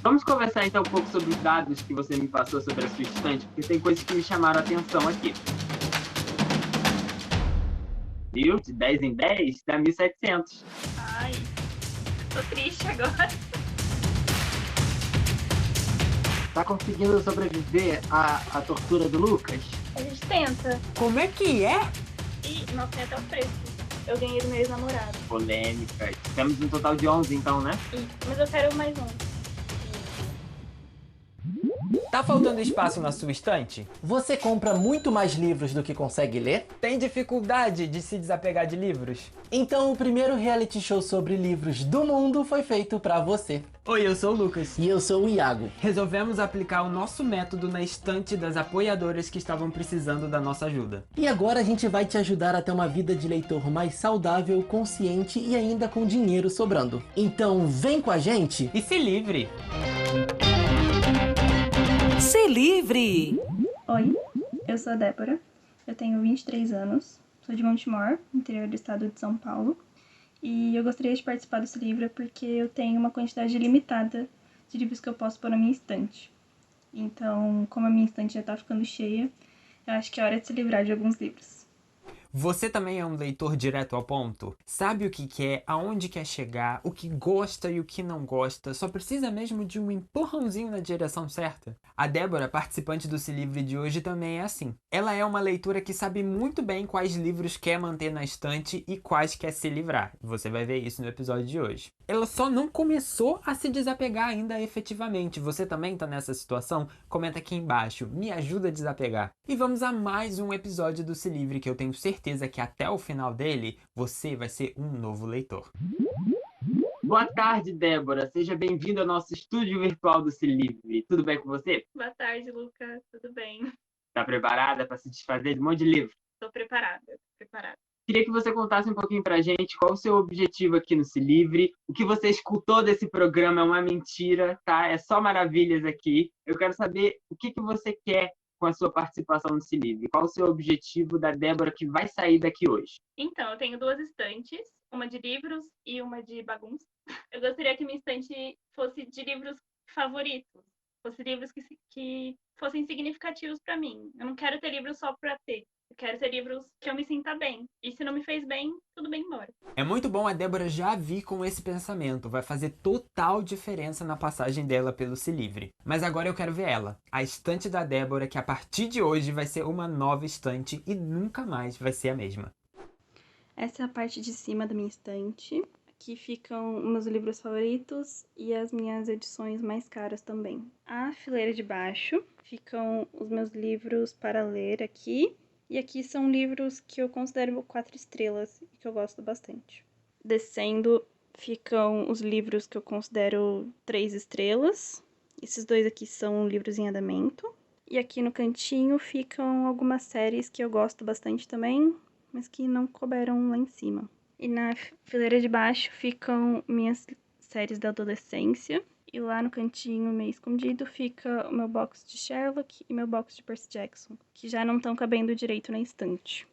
Vamos conversar então um pouco sobre os dados que você me passou sobre a sua estante, porque tem coisas que me chamaram a atenção aqui. Viu? De 10 em 10 dá 1.700. Ai, tô triste agora. Tá conseguindo sobreviver à tortura do Lucas? A gente tenta. Como é que é? E, nossa, tem até o preço. Eu ganhei do meu ex-namorado. Polêmica. Temos um total de 11 então, né? Mas eu quero mais um. Tá faltando espaço na sua estante? Você compra muito mais livros do que consegue ler? Tem dificuldade de se desapegar de livros? Então o primeiro reality show sobre livros do mundo foi feito pra você. Oi, eu sou o Lucas. E eu sou o Iago. Resolvemos aplicar o nosso método na estante das apoiadoras que estavam precisando da nossa ajuda. E agora a gente vai te ajudar a ter uma vida de leitor mais saudável, consciente e ainda com dinheiro sobrando. Então vem com a gente! E se livre! Se livre! Oi, eu sou a Débora, eu tenho 23 anos, sou de Montemor, interior do estado de São Paulo, e eu gostaria de participar desse livro porque eu tenho uma quantidade limitada de livros que eu posso pôr na minha estante. Então, como a minha estante já tá ficando cheia, eu acho que é hora de se livrar de alguns livros. Você também é um leitor direto ao ponto? Sabe o que quer, aonde quer chegar, o que gosta e o que não gosta, só precisa mesmo de um empurrãozinho na direção certa? A Débora, participante do Se Livre de hoje, também é assim. Ela é uma leitora que sabe muito bem quais livros quer manter na estante e quais quer se livrar. Você vai ver isso no episódio de hoje. Ela só não começou a se desapegar ainda efetivamente. Você também tá nessa situação? Comenta aqui embaixo, me ajuda a desapegar. E vamos a mais um episódio do Se Livre que eu tenho certeza que até o final dele, você vai ser um novo leitor. Boa tarde, Débora. Seja bem-vinda ao nosso estúdio virtual do Se Livre. Tudo bem com você? Boa tarde, Lucas. Tudo bem? Tá preparada para se desfazer de um monte de livro? Tô preparada. Queria que você contasse um pouquinho pra gente qual o seu objetivo aqui no Se Livre. O que você escutou desse programa é uma mentira, tá? É só maravilhas aqui. Eu quero saber o que você quer com a sua participação no Se Livre. Qual o seu objetivo da Débora que vai sair daqui hoje? Então, eu tenho duas estantes, uma de livros e uma de bagunça. Eu gostaria que minha estante fosse de livros favoritos, fosse livros que fossem significativos para mim. Eu não quero ter livros só para ter. Eu quero ter livros que eu me sinta bem. E se não me fez bem, tudo bem, embora. É muito bom a Débora já vir com esse pensamento. Vai fazer total diferença na passagem dela pelo Se Livre. Mas agora eu quero ver ela. A estante da Débora, que a partir de hoje vai ser uma nova estante e nunca mais vai ser a mesma. Essa é a parte de cima da minha estante. Aqui ficam meus livros favoritos e as minhas edições mais caras também. A fileira de baixo ficam os meus livros para ler aqui. E aqui são livros que eu considero 4 estrelas e que eu gosto bastante. Descendo ficam os livros que eu considero 3 estrelas. Esses dois aqui são livros em andamento. E aqui no cantinho ficam algumas séries que eu gosto bastante também, mas que não couberam lá em cima. E na fileira de baixo ficam minhas séries da adolescência. E lá no cantinho, meio escondido, fica o meu box de Sherlock e meu box de Percy Jackson, que já não estão cabendo direito na estante.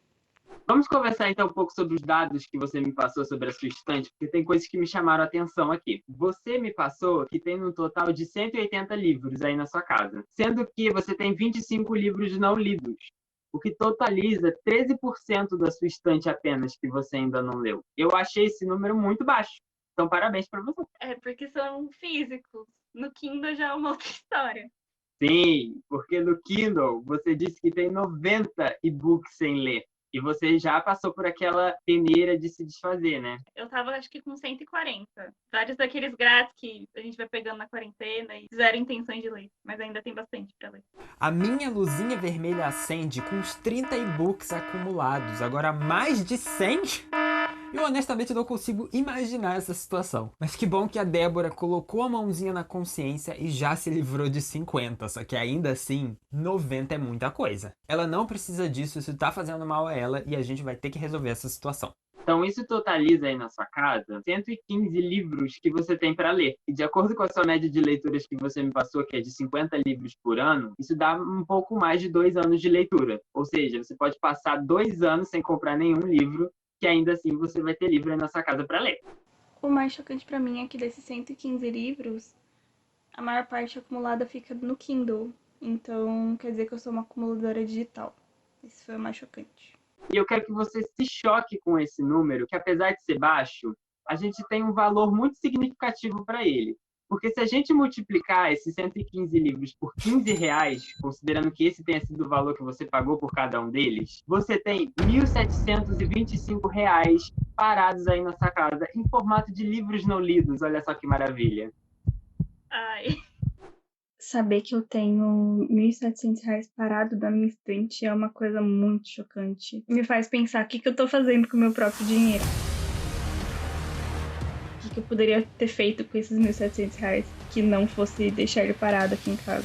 Vamos conversar então um pouco sobre os dados que você me passou sobre a sua estante, porque tem coisas que me chamaram a atenção aqui. Você me passou que tem um total de 180 livros aí na sua casa, sendo que você tem 25 livros não lidos, o que totaliza 13% da sua estante apenas que você ainda não leu. Eu achei esse número muito baixo. Então, parabéns para você. É porque são físicos. No Kindle já é uma outra história. Sim, porque no Kindle você disse que tem 90 e-books sem ler. E você já passou por aquela peneira de se desfazer, né? Eu tava, acho que com 140. Vários daqueles grátis que a gente vai pegando na quarentena e zero intenções de ler. Mas ainda tem bastante pra ler. A minha luzinha vermelha acende com uns 30 e-books acumulados. Agora mais de 100? Eu honestamente não consigo imaginar essa situação. Mas que bom que a Débora colocou a mãozinha na consciência e já se livrou de 50. Só que ainda assim, 90 é muita coisa. Ela não precisa disso, isso tá fazendo mal a ela e a gente vai ter que resolver essa situação. Então, isso totaliza aí na sua casa 115 livros que você tem para ler. E de acordo com a sua média de leituras que você me passou, que é de 50 livros por ano, isso dá um pouco mais de 2 anos de leitura. Ou seja, você pode passar 2 anos sem comprar nenhum livro, que ainda assim você vai ter livro aí na sua casa para ler. O mais chocante pra mim é que desses 115 livros, a maior parte acumulada fica no Kindle. Então, quer dizer que eu sou uma acumuladora digital. Isso foi o mais chocante. E eu quero que você se choque com esse número, que apesar de ser baixo, a gente tem um valor muito significativo para ele. Porque se a gente multiplicar esses 115 livros por R$ 15, considerando que esse tenha sido o valor que você pagou por cada um deles, você tem R$ 1.725 parados aí na sua casa, em formato de livros não lidos. Olha só que maravilha. Ai, Saber que eu tenho R$ 1.700 parado da minha estante é uma coisa muito chocante. Me faz pensar o que eu tô fazendo com o meu próprio dinheiro. O que eu poderia ter feito com esses R$ 1.700 que não fosse deixar ele parado aqui em casa.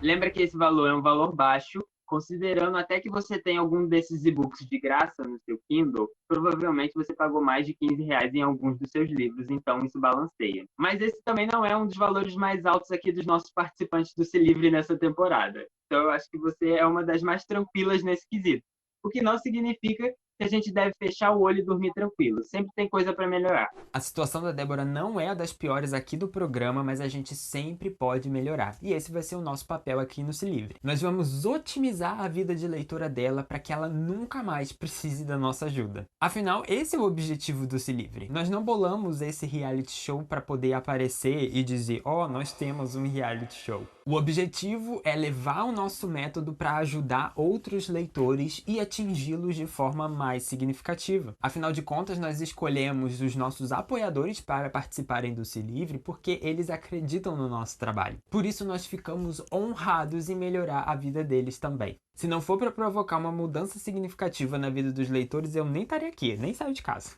Lembra que esse valor é um valor baixo, considerando até que você tem algum desses e-books de graça no seu Kindle, provavelmente você pagou mais de R$ 15 em alguns dos seus livros, então isso balanceia. Mas esse também não é um dos valores mais altos aqui dos nossos participantes do Se Livre nessa temporada. Então eu acho que você é uma das mais tranquilas nesse quesito. O que não significa que a gente deve fechar o olho e dormir tranquilo. Sempre tem coisa para melhorar. A situação da Débora não é a das piores aqui do programa, mas a gente sempre pode melhorar. E esse vai ser o nosso papel aqui no Se Livre. Nós vamos otimizar a vida de leitora dela para que ela nunca mais precise da nossa ajuda. Afinal, esse é o objetivo do Se Livre. Nós não bolamos esse reality show para poder aparecer e dizer, ó, nós temos um reality show. O objetivo é levar o nosso método para ajudar outros leitores e atingi-los de forma mais significativa. Afinal de contas, nós escolhemos os nossos apoiadores para participarem do Se Livre porque eles acreditam no nosso trabalho. Por isso, nós ficamos honrados em melhorar a vida deles também. Se não for para provocar uma mudança significativa na vida dos leitores, eu nem estaria aqui, nem saio de casa.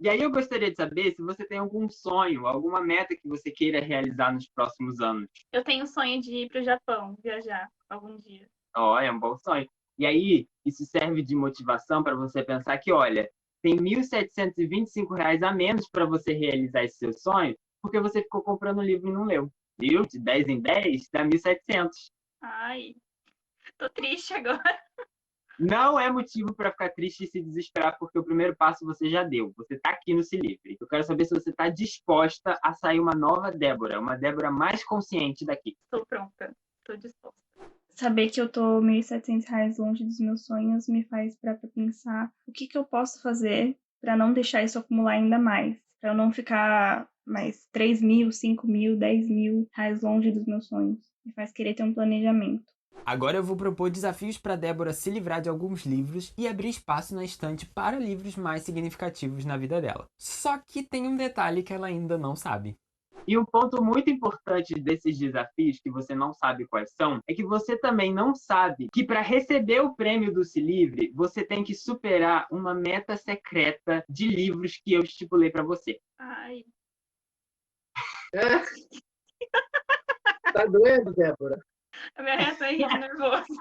E aí eu gostaria de saber se você tem algum sonho, alguma meta que você queira realizar nos próximos anos. eu tenho o sonho de ir pro Japão, viajar algum dia. Ó, é um bom sonho. E aí, isso serve de motivação para você pensar que, olha, tem R$ 1.725 a menos para você realizar esse seu sonho, porque você ficou comprando o livro e não leu. Viu? De 10 em 10 dá 1.700. Ai, tô triste agora. Não é motivo para ficar triste e se desesperar, porque o primeiro passo você já deu. Você está aqui no Se Livre. Eu quero saber se você está disposta a sair uma nova Débora, uma Débora mais consciente daqui. Tô pronta, tô disposta. Saber que eu tô R$ 1.700 longe dos meus sonhos me faz parar pra pensar o que eu posso fazer pra não deixar isso acumular ainda mais. Pra eu não ficar mais 3.000, 5.000, 10.000 reais longe dos meus sonhos. Me faz querer ter um planejamento. Agora eu vou propor desafios para Débora se livrar de alguns livros e abrir espaço na estante para livros mais significativos na vida dela. Só que tem um detalhe que ela ainda não sabe. E um ponto muito importante desses desafios, que você não sabe quais são, é que você também não sabe que para receber o prêmio do Se Livre, você tem que superar uma meta secreta de livros que eu estipulei para você. Ai, Tá doendo, Débora? a minha reação é rir de nervoso.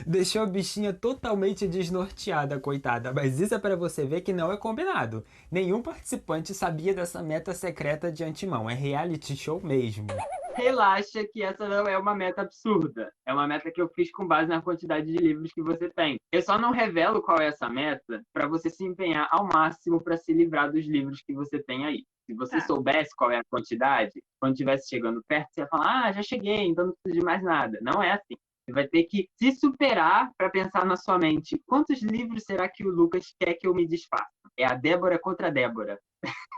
Deixou a bichinha totalmente desnorteada, coitada. Mas isso é para você ver que não é combinado. Nenhum participante sabia dessa meta secreta de antemão. É reality show mesmo. Relaxa que essa não é uma meta absurda. É uma meta que eu fiz com base na quantidade de livros que você tem. Eu só não revelo qual é essa meta para você se empenhar ao máximo para se livrar dos livros que você tem aí. Se você soubesse qual é a quantidade, quando estivesse chegando perto, você ia falar, já cheguei, então não preciso de mais nada. Não é assim. Você vai ter que se superar para pensar na sua mente. Quantos livros será que o Lucas quer que eu me desfaça? É a Débora contra a Débora.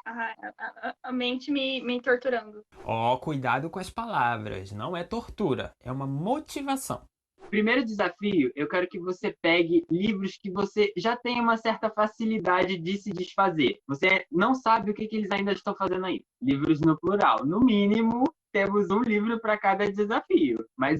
Ai, a mente me torturando. Ó, cuidado com as palavras. Não é tortura, é uma motivação. Primeiro desafio, eu quero que você pegue livros que você já tem uma certa facilidade de se desfazer. Você não sabe o que eles ainda estão fazendo aí. Livros no plural. No mínimo, temos um livro para cada desafio. Mas,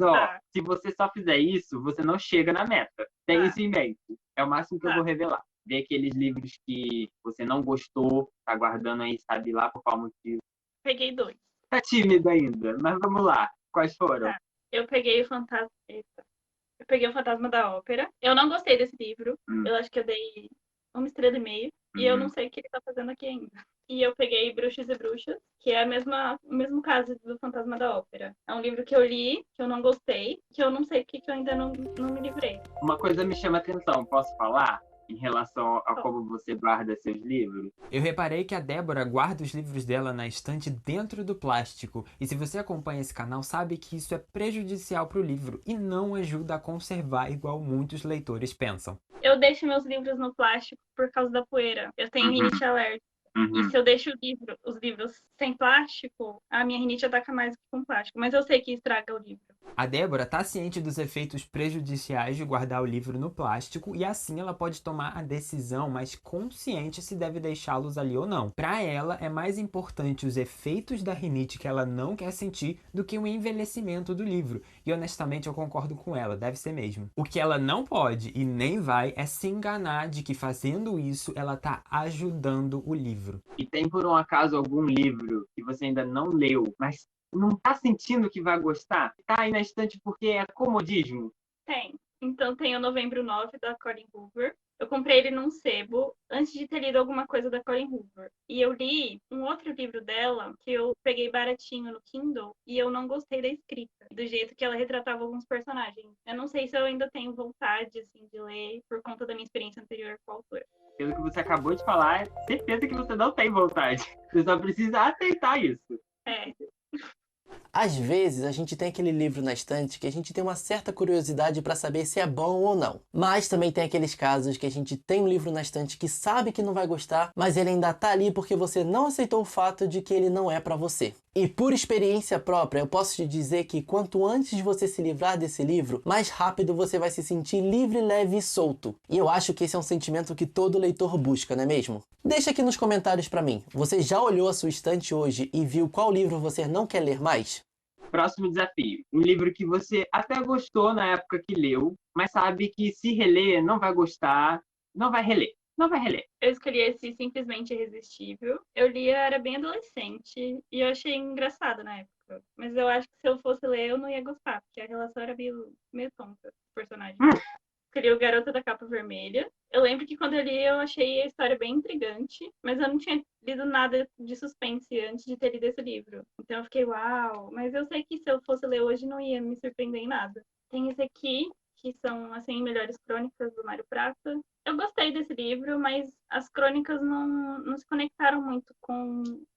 se você só fizer isso, você não chega na meta. Tem isso em mente. É o máximo que eu vou revelar. Ver aqueles livros que você não gostou, tá guardando aí, sabe lá por qual motivo. Peguei 2. Tá tímido ainda, mas vamos lá. Quais foram? Eu peguei o Fantasma... Eu peguei o Fantasma da Ópera. Eu não gostei desse livro. Eu acho que eu dei 1,5 estrelas. E eu não sei o que ele tá fazendo aqui ainda. E eu peguei Bruxos e Bruxas, que é o mesmo caso do Fantasma da Ópera. É um livro que eu li, que eu não gostei, que eu não sei o que eu ainda não me livrei. Uma coisa me chama a atenção, posso falar? em relação a como você guarda seus livros? Eu reparei que a Débora guarda os livros dela na estante dentro do plástico. E se você acompanha esse canal, sabe que isso é prejudicial para o livro e não ajuda a conservar igual muitos leitores pensam. Eu deixo meus livros no plástico por causa da poeira. Eu tenho rinite alérgica. E se eu deixo os livros sem plástico, a minha rinite ataca mais do que com plástico. Mas eu sei que estraga o livro. A Débora está ciente dos efeitos prejudiciais de guardar o livro no plástico e assim ela pode tomar a decisão mais consciente se deve deixá-los ali ou não. Para ela, é mais importante os efeitos da rinite que ela não quer sentir do que o envelhecimento do livro. E honestamente eu concordo com ela, deve ser mesmo. O que ela não pode e nem vai é se enganar de que fazendo isso ela está ajudando o livro. E tem por um acaso algum livro que você ainda não leu, mas não tá sentindo que vai gostar? Tá aí na estante porque é comodismo? Tem. Então tem o Novembro 9, da Colleen Hoover. Eu comprei ele num sebo antes de ter lido alguma coisa da Colleen Hoover. E eu li um outro livro dela que eu peguei baratinho no Kindle e eu não gostei da escrita, do jeito que ela retratava alguns personagens. Eu não sei se eu ainda tenho vontade assim, de ler por conta da minha experiência anterior com a autora. Pelo que você acabou de falar, é certeza que você não tem vontade. Você só precisa aceitar isso. É. Às vezes, a gente tem aquele livro na estante que a gente tem uma certa curiosidade para saber se é bom ou não. Mas também tem aqueles casos que a gente tem um livro na estante que sabe que não vai gostar, mas ele ainda tá ali porque você não aceitou o fato de que ele não é para você. E por experiência própria, eu posso te dizer que quanto antes de você se livrar desse livro, mais rápido você vai se sentir livre, leve e solto. E eu acho que esse é um sentimento que todo leitor busca, não é mesmo? Deixa aqui nos comentários para mim. Você já olhou a sua estante hoje e viu qual livro você não quer ler mais? Próximo desafio. Um livro que você até gostou na época que leu, mas sabe que se reler não vai gostar, não vai reler. Não vai reler. Eu escolhi esse Simplesmente Irresistível. Eu li, eu era bem adolescente e eu achei engraçado na época. Mas eu acho que se eu fosse ler, eu não ia gostar, porque a relação era meio tonta, o personagem. Escolhi o Garota da Capa Vermelha. Eu lembro que quando eu li, eu achei a história bem intrigante, mas eu não tinha lido nada de suspense antes de ter lido esse livro. Então eu fiquei, uau! Mas eu sei que se eu fosse ler hoje, não ia me surpreender em nada. Tem esse aqui, que são, assim, Melhores Crônicas, do Mário Prata. Eu gostei desse livro, mas as crônicas não se conectaram muito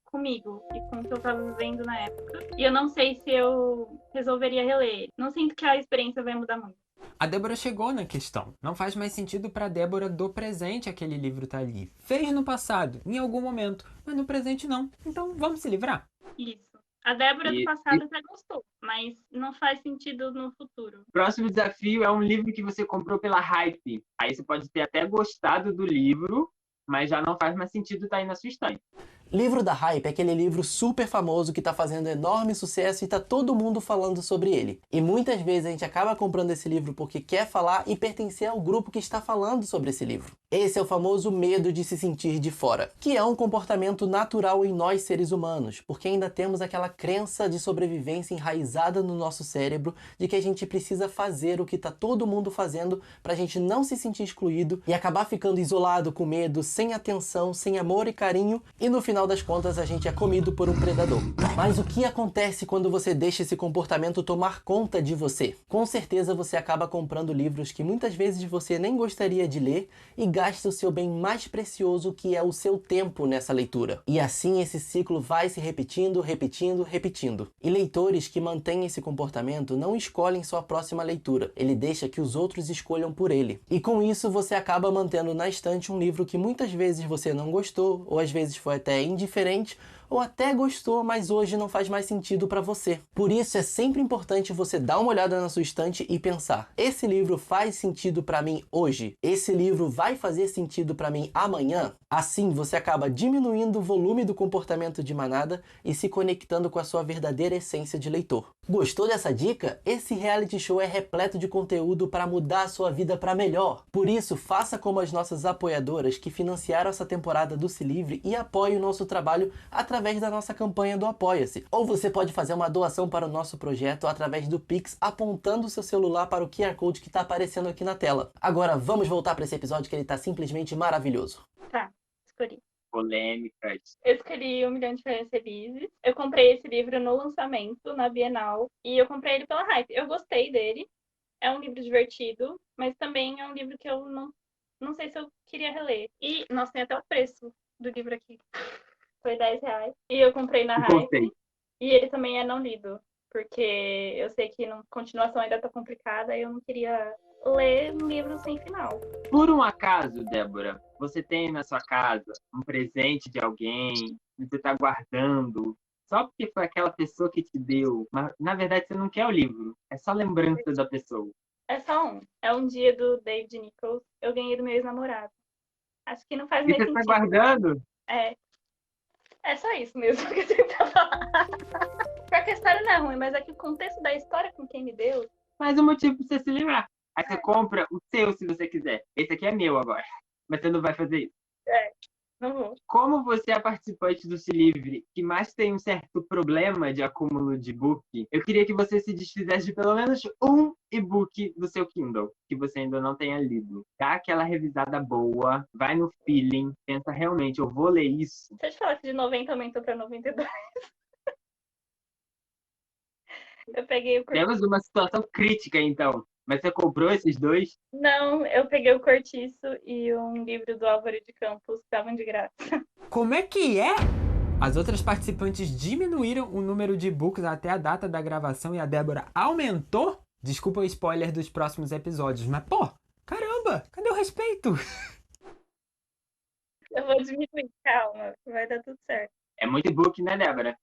comigo e com o que eu estava vivendo na época. E eu não sei se eu resolveria reler. Não sinto que a experiência vai mudar muito. A Débora chegou na questão. Não faz mais sentido para Débora do presente aquele livro tá ali. Fez no passado, em algum momento, mas no presente não. Então vamos se livrar. Isso. A Débora do passado até gostou, mas não faz sentido no futuro. Próximo desafio é um livro que você comprou pela Hype. Aí você pode ter até gostado do livro, mas já não faz mais sentido estar aí na sua estante. Livro da Hype é aquele livro super famoso que tá fazendo enorme sucesso e tá todo mundo falando sobre ele. E muitas vezes a gente acaba comprando esse livro porque quer falar e pertencer ao grupo que está falando sobre esse livro. Esse é o famoso medo de se sentir de fora, que é um comportamento natural em nós seres humanos, porque ainda temos aquela crença de sobrevivência enraizada no nosso cérebro de que a gente precisa fazer o que tá todo mundo fazendo pra gente não se sentir excluído e acabar ficando isolado, com medo, sem atenção, sem amor e carinho, e no final das contas a gente é comido por um predador. Mas o que acontece quando você deixa esse comportamento tomar conta de você? Com certeza você acaba comprando livros que muitas vezes você nem gostaria de ler e gasta o seu bem mais precioso, que é o seu tempo nessa leitura. E assim esse ciclo vai se repetindo, repetindo, repetindo. E leitores que mantêm esse comportamento não escolhem sua próxima leitura, ele deixa que os outros escolham por ele. E com isso você acaba mantendo na estante um livro que muitas vezes você não gostou, ou às vezes foi até indiferente, ou até gostou, mas hoje não faz mais sentido para você. Por isso é sempre importante você dar uma olhada na sua estante e pensar: esse livro faz sentido para mim hoje? Esse livro vai fazer sentido para mim amanhã? Assim você acaba diminuindo o volume do comportamento de manada e se conectando com a sua verdadeira essência de leitor. Gostou dessa dica? Esse reality show é repleto de conteúdo para mudar a sua vida para melhor. Por isso, faça como as nossas apoiadoras que financiaram essa temporada do Se Livre e apoie o nosso trabalho através da nossa campanha do Apoia-se. Ou você pode fazer uma doação para o nosso projeto através do Pix, apontando o seu celular para o QR Code que está aparecendo aqui na tela. Agora vamos voltar para esse episódio que ele está simplesmente maravilhoso. Tá, escolhi. Polêmicas. Eu escolhi 1 Milhão de Férias Felizes. Eu comprei esse livro no lançamento, na Bienal, e eu comprei ele pela Hype. Eu gostei dele. É um livro divertido, mas também é um livro que eu não não sei se eu queria reler. E, nossa, tem até o preço do livro aqui. Foi R$ 10. E eu comprei na Gostei. Hype. E ele também é não lido. Porque eu sei que a continuação ainda tá complicada e eu não queria ler um livro sem final. Por um acaso, Débora, você tem na sua casa um presente de alguém, você está guardando, só porque foi aquela pessoa que te deu, mas na verdade você não quer o livro, é só lembrança da pessoa. É só um. É um dia do David Nichols. Eu ganhei do meu ex-namorado. Acho que não faz E mais você está sentido. guardando? É só isso mesmo que eu tenho pra falar. Porque a história não é ruim, mas é que o contexto da história com quem me deu. Mais um motivo para você se livrar. Aí você compra o seu se você quiser. Esse aqui é meu agora. Mas você não vai fazer isso. Não vou. Como você é participante do Se Livre, que mais tem um certo problema de acúmulo de e-book, eu queria que você se desfizesse de pelo menos um e-book do seu Kindle, que você ainda não tenha lido. Dá aquela revisada boa, vai no feeling, pensa realmente, eu vou ler isso. Se eu te falar que de 90 aumentou pra 92. Eu peguei o Temos uma situação crítica, então. Mas você comprou esses dois? Não, eu peguei o Cortiço e um livro do Álvaro de Campos, que estavam de graça. Como é que é? As outras participantes diminuíram o número de e-books até a data da gravação e a Débora aumentou? Desculpa o spoiler dos próximos episódios, mas pô, caramba, cadê o respeito? Eu vou diminuir, calma, vai dar tudo certo. É muito e-book, né, Débora?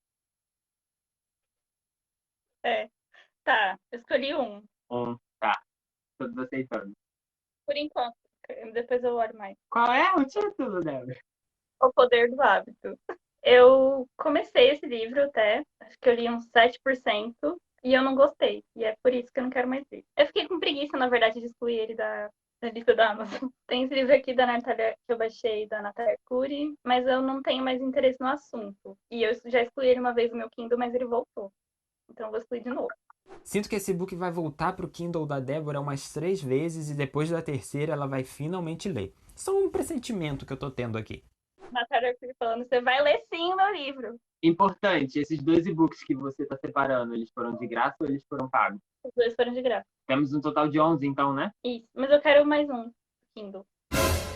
Tá, eu escolhi um, Tá. Todos aceitando. por enquanto. Depois eu olho mais. Qual é o título, Débora? O Poder do Hábito. Eu comecei esse livro até, acho que eu li uns 7%, e eu não gostei. E é por isso que eu não quero mais ler. Eu fiquei com preguiça, na verdade, de excluir ele da lista da Amazon. Tem esse livro aqui da Natália, que eu baixei, da Natália Arcuri, mas eu não tenho mais interesse no assunto. E eu já excluí ele uma vez no meu Kindle, mas ele voltou. Então eu vou excluir de novo. Sinto que esse e-book vai voltar pro Kindle da Débora umas 3 vezes e depois da terceira ela vai finalmente ler. Só um pressentimento que eu tô tendo aqui. Natália Arcuri falando, você vai ler sim o meu livro. Importante, esses dois e-books que você está separando, eles foram de graça ou eles foram pagos? Os dois foram de graça. Temos um total de 11, então, né? Isso, mas eu quero mais um Kindle.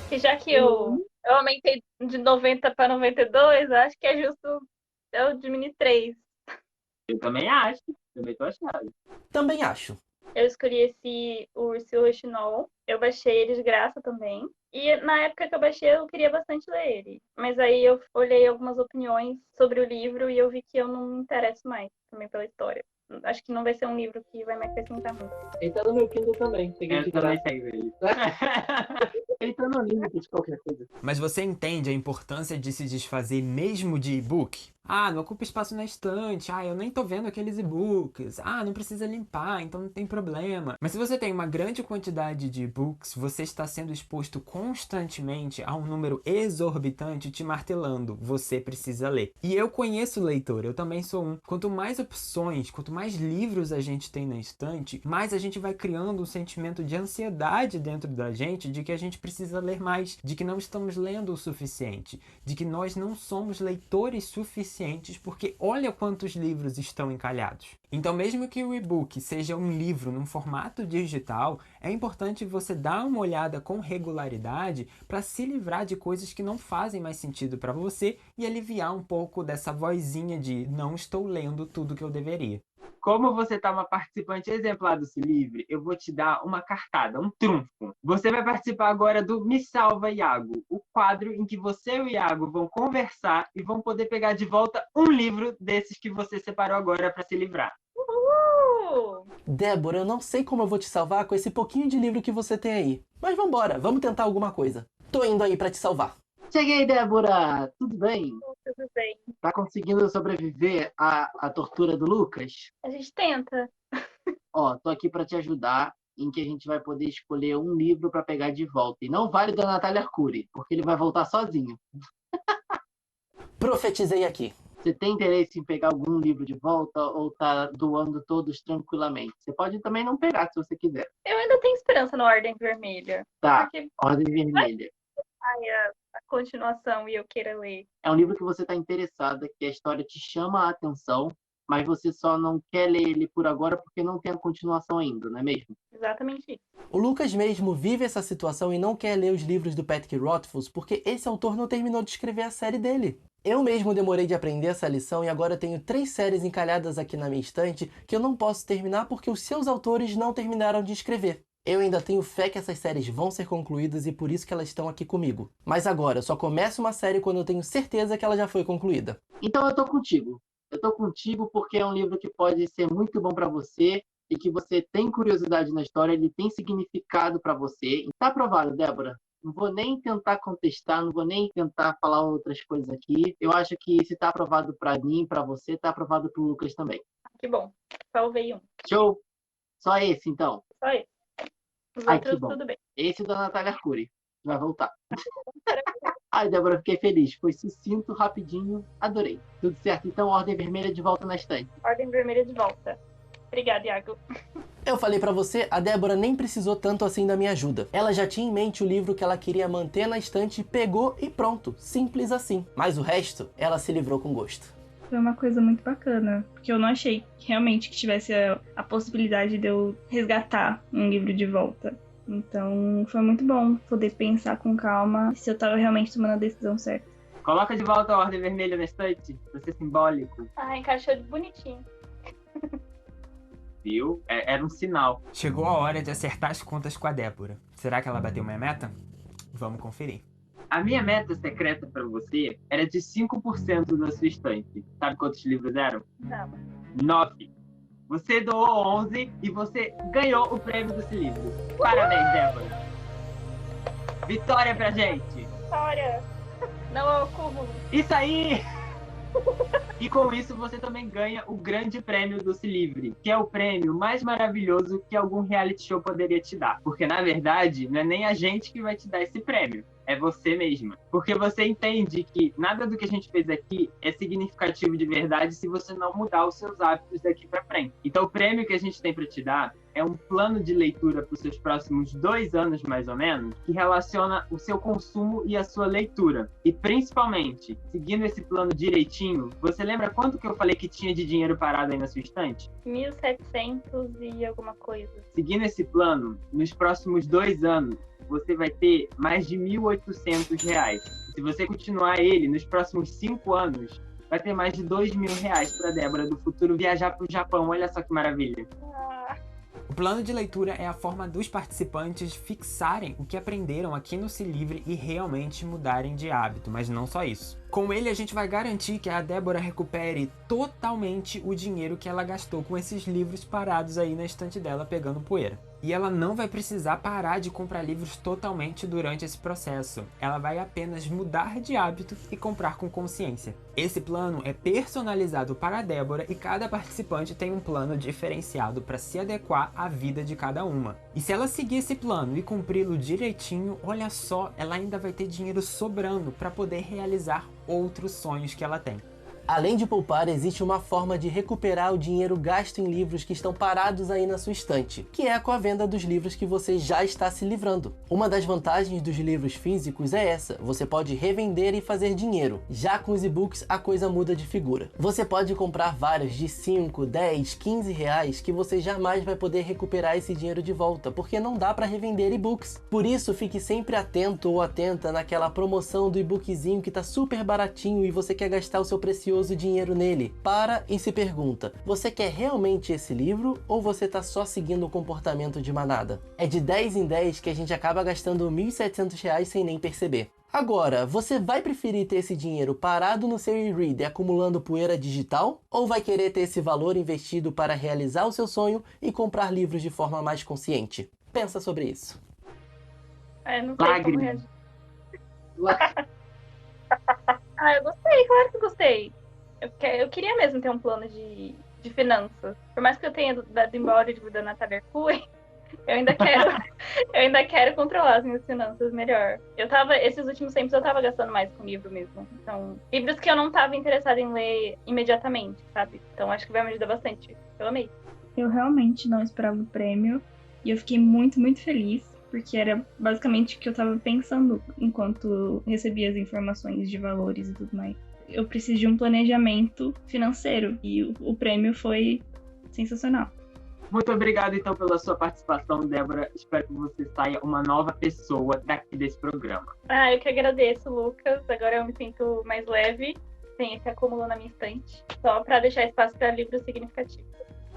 Que já que eu aumentei de 90 para 92, eu acho que é justo eu diminuir 3. Eu também acho. Também tô achando. Também acho. Eu escolhi esse Urso Rouxinol. Eu baixei ele de graça também. E na época que eu baixei, eu queria bastante ler ele. Mas aí eu olhei algumas opiniões sobre o livro e eu vi que eu não me interesso mais também pela história. Acho que não vai ser um livro que vai me acrescentar muito. Ele tá no meu Kindle também. Peguei de Eu também graça. tenho ele. Ele tá no limite de qualquer coisa. Mas você entende a importância de se desfazer mesmo de e-book? Ah, não ocupa espaço na estante. Ah, eu nem tô vendo aqueles e-books. Ah, não precisa limpar, então não tem problema. Mas se você tem uma grande quantidade de e-books, você está sendo exposto constantemente a um número exorbitante te martelando. Você precisa ler. E eu conheço o leitor, eu também sou um. Quanto mais opções, quanto mais livros a gente tem na estante, mais a gente vai criando um sentimento de ansiedade dentro da gente de que a gente precisa ler mais, de que não estamos lendo o suficiente, de que nós não somos leitores suficientes porque olha quantos livros estão encalhados. Então, mesmo que o e-book seja um livro num formato digital, é importante você dar uma olhada com regularidade para se livrar de coisas que não fazem mais sentido para você e aliviar um pouco dessa vozinha de não estou lendo tudo que eu deveria. Como você tá uma participante exemplar do Se Livre, eu vou te dar uma cartada, um trunfo. Você vai participar agora do Me Salva, Iago, o quadro em que você e o Iago vão conversar e vão poder pegar de volta um livro desses que você separou agora para se livrar. Débora, eu não sei como eu vou te salvar com esse pouquinho de livro que você tem aí. Mas vambora, vamos tentar alguma coisa. Tô indo aí pra te salvar. Cheguei, Débora! Tudo bem? Tudo bem. Tá conseguindo sobreviver à tortura do Lucas? A gente tenta. Ó, tô aqui pra te ajudar em que a gente vai poder escolher um livro pra pegar de volta. E não vale da Natália Arcuri, porque ele vai voltar sozinho. Profetizei aqui. Você tem interesse em pegar algum livro de volta ou tá doando todos tranquilamente? Você pode também não pegar se você quiser. Eu ainda tenho esperança no Ordem Vermelha. Tá, Porque Ordem Vermelha. ai, a continuação e eu queira ler. É um livro que você está interessada, que a história te chama a atenção mas você só não quer ler ele por agora porque não tem a continuação ainda, não é mesmo? Exatamente isso. O Lucas mesmo vive essa situação e não quer ler os livros do Patrick Rothfuss porque esse autor não terminou de escrever a série dele. Eu mesmo demorei de aprender essa lição e agora tenho 3 séries encalhadas aqui na minha estante que eu não posso terminar porque os seus autores não terminaram de escrever. Eu ainda tenho fé que essas séries vão ser concluídas e por isso que elas estão aqui comigo. Mas agora, eu só começo uma série quando eu tenho certeza que ela já foi concluída. Então eu tô contigo. Eu tô contigo porque é um livro que pode ser muito bom para você e que você tem curiosidade na história, ele tem significado para você. E tá aprovado, Débora. Não vou nem tentar contestar, não vou nem tentar falar outras coisas aqui. Eu acho que se tá aprovado para mim, para você, tá aprovado pro Lucas também. Que bom. Salvei um. Show? Só esse, então. Só esse. Os Ai, que outros, bom. tudo bem. Esse da Natália Arcuri. Vai voltar. Ai, Débora, fiquei feliz. Foi sucinto, rapidinho. Adorei. Tudo certo. Então, Ordem Vermelha de volta na estante. Ordem Vermelha de volta. Obrigada, Iago. Eu falei pra você, a Débora nem precisou tanto assim da minha ajuda. Ela já tinha em mente o livro que ela queria manter na estante, pegou e pronto. Simples assim. Mas o resto, ela se livrou com gosto. Foi uma coisa muito bacana, porque eu não achei realmente que tivesse a possibilidade de eu resgatar um livro de volta. Então foi muito bom poder pensar com calma se eu tava realmente tomando a decisão certa. Coloca de volta a Ordem Vermelha na estante, pra ser simbólico. Ah, encaixou bonitinho. Viu? Era um sinal. Chegou a hora de acertar as contas com a Débora. Será que ela bateu minha meta? Vamos conferir. A minha meta secreta pra você era de 5% da sua estante. Sabe quantos livros eram? Não. 9. Você doou 11 e você ganhou o prêmio desse livro. Parabéns, Débora. Vitória pra gente. Vitória. Não é o cúmulo. Isso aí! E com isso você também ganha o grande prêmio do Se Livre, que é o prêmio mais maravilhoso que algum reality show poderia te dar. Porque, na verdade, não é nem a gente que vai te dar esse prêmio. É você mesma. Porque você entende que nada do que a gente fez aqui é significativo de verdade se você não mudar os seus hábitos daqui pra frente. Então o prêmio que a gente tem pra te dar é um plano de leitura para os seus próximos 2 anos, mais ou menos, que relaciona o seu consumo e a sua leitura. E principalmente, seguindo esse plano direitinho, você lembra quanto que eu falei que tinha de dinheiro parado aí na sua estante? 1.700 e alguma coisa. Seguindo esse plano, nos próximos 2 anos, você vai ter mais de R$1.800. Se você continuar ele nos próximos 5 anos, vai ter mais de R$2.000 para Débora do futuro viajar para o Japão. Olha só que maravilha. O plano de leitura é a forma dos participantes fixarem o que aprenderam aqui no Se Livre e realmente mudarem de hábito, mas não só isso. Com ele, a gente vai garantir que a Débora recupere totalmente o dinheiro que ela gastou com esses livros parados aí na estante dela pegando poeira. E ela não vai precisar parar de comprar livros totalmente durante esse processo. Ela vai apenas mudar de hábito e comprar com consciência. Esse plano é personalizado para a Débora e cada participante tem um plano diferenciado para se adequar à vida de cada uma. E se ela seguir esse plano e cumpri-lo direitinho, olha só, ela ainda vai ter dinheiro sobrando para poder realizar outros sonhos que ela tem. Além de poupar, existe uma forma de recuperar o dinheiro gasto em livros que estão parados aí na sua estante, que é com a venda dos livros que você já está se livrando. Uma das vantagens dos livros físicos é essa, você pode revender e fazer dinheiro. Já com os e-books a coisa muda de figura. Você pode comprar vários de 5, 10, 15 reais que você jamais vai poder recuperar esse dinheiro de volta, porque não dá para revender e-books. Por isso, fique sempre atento ou atenta naquela promoção do e-bookzinho que tá super baratinho e você quer gastar o seu precioso dinheiro nele. Para e se pergunta, você quer realmente esse livro ou você tá só seguindo o comportamento de manada? É de 10 em 10 que a gente acaba gastando R$1.700 sem nem perceber. Agora, você vai preferir ter esse dinheiro parado no seu e-reader acumulando poeira digital? Ou vai querer ter esse valor investido para realizar o seu sonho e comprar livros de forma mais consciente? Pensa sobre isso. Não sei como Lágrimas. reagir. Eu gostei, claro que gostei. Eu queria mesmo ter um plano de finanças. Por mais que eu tenha dado embora o livro da Natália Arcuri, eu ainda quero controlar as minhas finanças melhor. Esses últimos tempos eu tava gastando mais com livro mesmo. Então, livros que eu não tava interessada em ler imediatamente, sabe? Então acho que vai me ajudar bastante. Eu amei. Eu realmente não esperava o prêmio e eu fiquei muito, muito feliz, porque era basicamente o que eu tava pensando enquanto recebia as informações de valores e tudo mais. eu preciso de um planejamento financeiro. E o prêmio foi sensacional. Muito obrigado, então, pela sua participação, Débora. Espero que você saia uma nova pessoa daqui desse programa. Eu que agradeço, Lucas. Agora eu me sinto mais leve, sem esse acúmulo na minha estante, só para deixar espaço para livros significativos.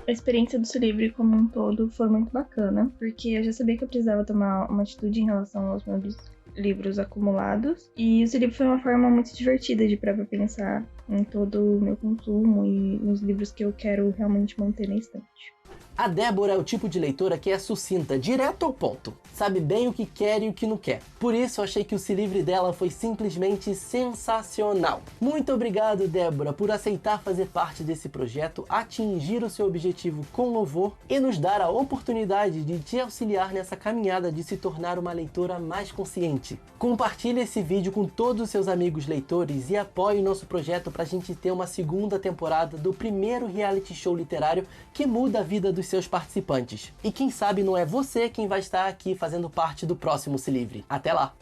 A experiência do Se Livre como um todo foi muito bacana, porque eu já sabia que eu precisava tomar uma atitude em relação aos meus livros acumulados. E o Se Livre foi uma forma muito divertida de para pensar em todo o meu consumo e nos livros que eu quero realmente manter na estante. A Débora é o tipo de leitora que é sucinta, direto ao ponto. Sabe bem o que quer e o que não quer. Por isso eu achei que o Se Livre dela foi simplesmente sensacional. Muito obrigado, Débora, por aceitar fazer parte desse projeto, atingir o seu objetivo com louvor e nos dar a oportunidade de te auxiliar nessa caminhada de se tornar uma leitora mais consciente. Compartilhe esse vídeo com todos os seus amigos leitores e apoie nosso projeto para a gente ter uma segunda temporada do primeiro reality show literário que muda a vida dos seus participantes. E quem sabe não é você quem vai estar aqui fazendo parte do próximo Se Livre. Até lá!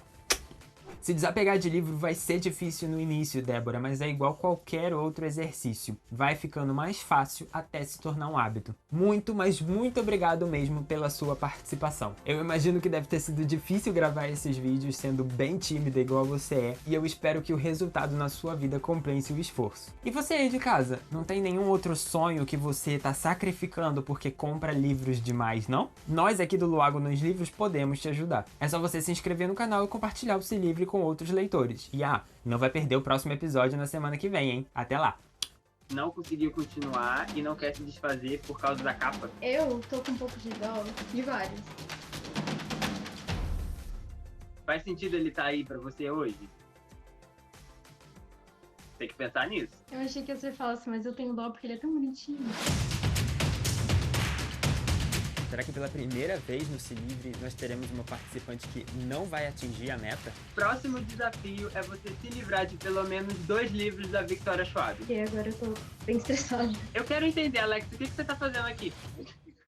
Se desapegar de livro vai ser difícil no início, Débora, mas é igual qualquer outro exercício. Vai ficando mais fácil até se tornar um hábito. Muito, mas muito obrigado mesmo pela sua participação. Eu imagino que deve ter sido difícil gravar esses vídeos sendo bem tímida igual você é, e eu espero que o resultado na sua vida compense o esforço. E você aí de casa, não tem nenhum outro sonho que você tá sacrificando porque compra livros demais, não? Nós aqui do Luago nos Livros podemos te ajudar. É só você se inscrever no canal e compartilhar o Se Livre com outros leitores. E não vai perder o próximo episódio na semana que vem, hein? Até lá! Não conseguiu continuar e não quer se desfazer por causa da capa? Eu tô com um pouco de dó de vários. Faz sentido ele estar aí pra você hoje? Tem que pensar nisso. Eu achei que você falasse, mas eu tenho dó porque ele é tão bonitinho. Será que pela primeira vez no Se Livre nós teremos uma participante que não vai atingir a meta? Próximo desafio é você se livrar de pelo menos 2 livros da Victoria Schwab. E agora eu tô bem estressada. Eu quero entender, Alex, o que você tá fazendo aqui?